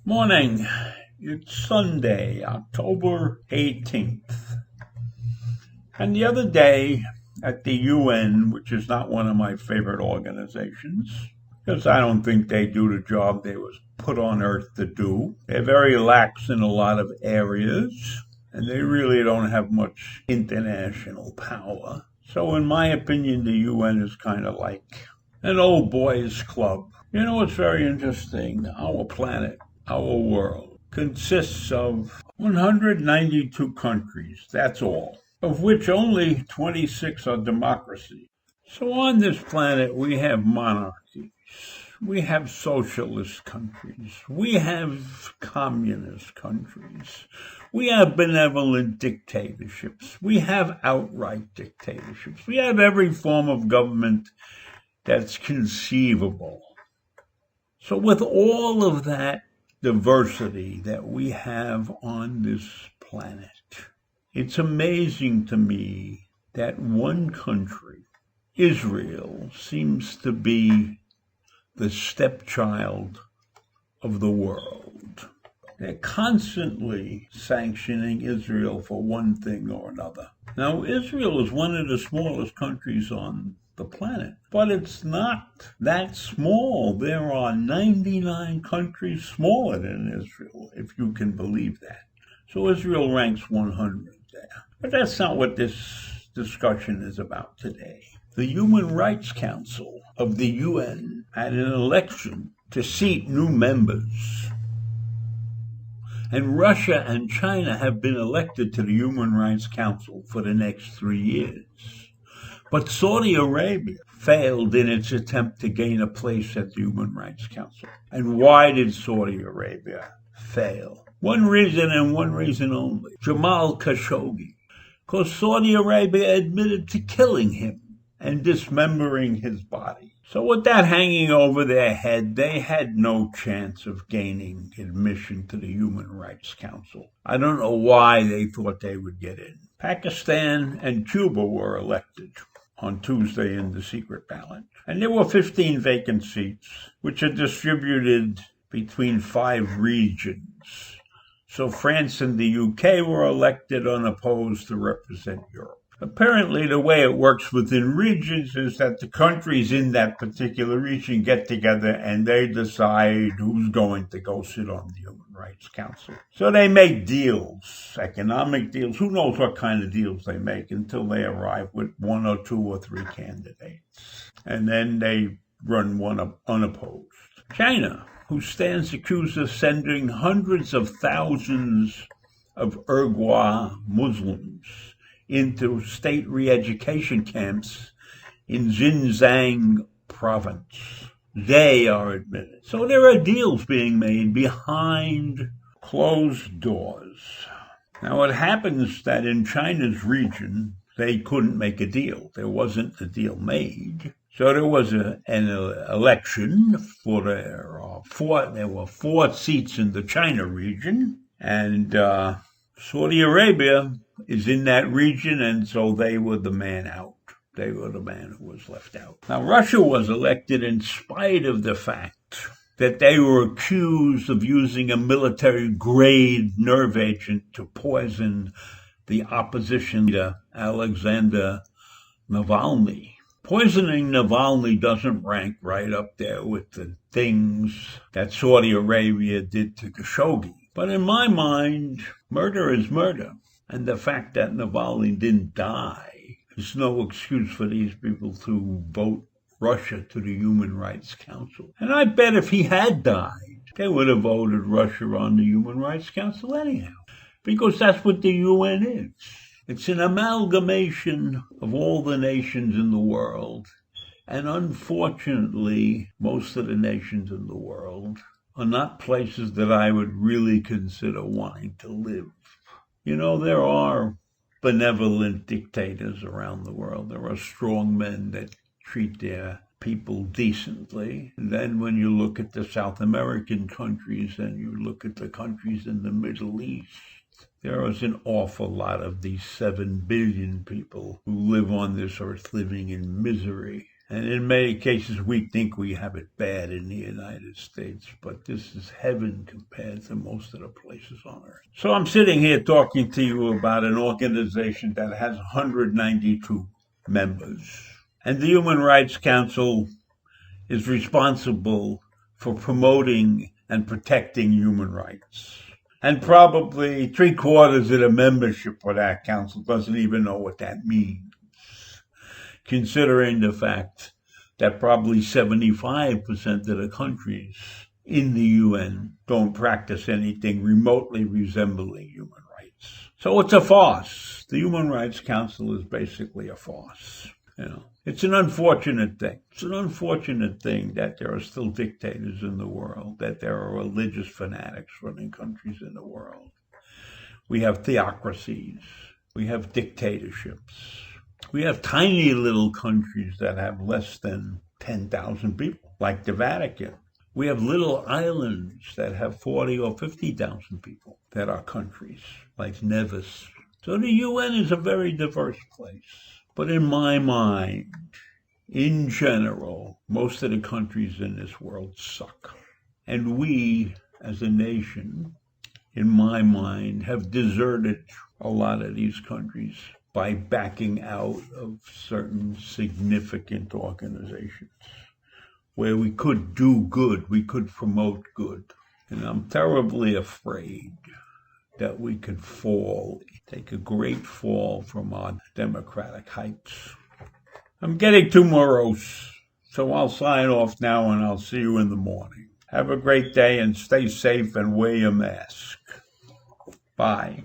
Morning. It's Sunday, October 18th. And the other day at the UN, which is not one of my favorite organizations, because I don't think they do the job they was put on earth to do. They're very lax in a lot of areas, and they really don't have much international power. So in my opinion, the UN is kind of like an old boys club. You know what's very interesting? Our planet, our world, consists of 192 countries, that's all, of which only 26 are democracies. So on this planet, we have monarchies, we have socialist countries, we have communist countries, we have benevolent dictatorships, we have outright dictatorships, we have every form of government that's conceivable. So with all of that diversity that we have on this planet, it's amazing to me that one country, Israel, seems to be the stepchild of the world. They're constantly sanctioning Israel for one thing or another. Now, Israel is one of the smallest countries on the planet, but it's not that small. There are 99 countries smaller than Israel, if you can believe that. So Israel ranks 100 there. But that's not what this discussion is about today. The Human Rights Council of the UN had an election to seat new members. And Russia and China have been elected to the Human Rights Council for the next 3 years. But Saudi Arabia failed in its attempt to gain a place at the Human Rights Council. And why did Saudi Arabia fail? One reason and one reason only. Jamal Khashoggi. Because Saudi Arabia admitted to killing him and dismembering his body. So with that hanging over their head, they had no chance of gaining admission to the Human Rights Council. I don't know why they thought they would get in. Pakistan and Cuba were elected on Tuesday in the secret ballot. And there were 15 vacant seats, which are distributed between 5 regions. So France and the UK were elected unopposed to represent Europe. Apparently, the way it works within regions is that the countries in that particular region get together and they decide who's going to go sit on the Human Rights Council. So they make deals, economic deals. Who knows what kind of deals they make until they arrive with 1 or 2 or 3 candidates. And then they run one unopposed. China, who stands accused of sending hundreds of thousands of Uyghur Muslims into state re-education camps in Xinjiang province. They are admitted. So there are deals being made behind closed doors. Now it happens that in China's region, they couldn't make a deal. There wasn't a deal made. So there was an election for there were 4 seats in the China region, and Saudi Arabia is in that region, and so they were the man out. They were the man who was left out. Now, Russia was elected in spite of the fact that they were accused of using a military-grade nerve agent to poison the opposition leader, Alexander Navalny. Poisoning Navalny doesn't rank right up there with the things that Saudi Arabia did to Khashoggi. But in my mind, murder is murder. And the fact that Navalny didn't die is no excuse for these people to vote Russia to the Human Rights Council. And I bet if he had died, they would have voted Russia on the Human Rights Council anyhow. Because that's what the UN is. It's an amalgamation of all the nations in the world. And unfortunately, most of the nations in the world are not places that I would really consider wanting to live. You know, there are benevolent dictators around the world. There are strong men that treat their people decently. And then when you look at the South American countries and you look at the countries in the Middle East, there is an awful lot of these 7 billion people who live on this earth living in misery. And in many cases, we think we have it bad in the United States, but this is heaven compared to most of the places on earth. So I'm sitting here talking to you about an organization that has 192 members. And the Human Rights Council is responsible for promoting and protecting human rights. And probably 3/4 of the membership for that council doesn't even know what that means, considering the fact that probably 75% of the countries in the UN don't practice anything remotely resembling human rights. So it's a farce. The Human Rights Council is basically a farce. It's an unfortunate thing. It's an unfortunate thing that there are still dictators in the world, that there are religious fanatics running countries in the world. We have theocracies. We have dictatorships. We have tiny little countries that have less than 10,000 people, like the Vatican. We have little islands that have 40 or 50,000 people that are countries, like Nevis. So the UN is a very diverse place. But in my mind, in general, most of the countries in this world suck. And we, as a nation, in my mind, have deserted a lot of these countries by backing out of certain significant organizations where we could do good, we could promote good. And I'm terribly afraid that we could fall, take a great fall from our democratic heights. I'm getting too morose, so I'll sign off now and I'll see you in the morning. Have a great day and stay safe and wear your mask. Bye.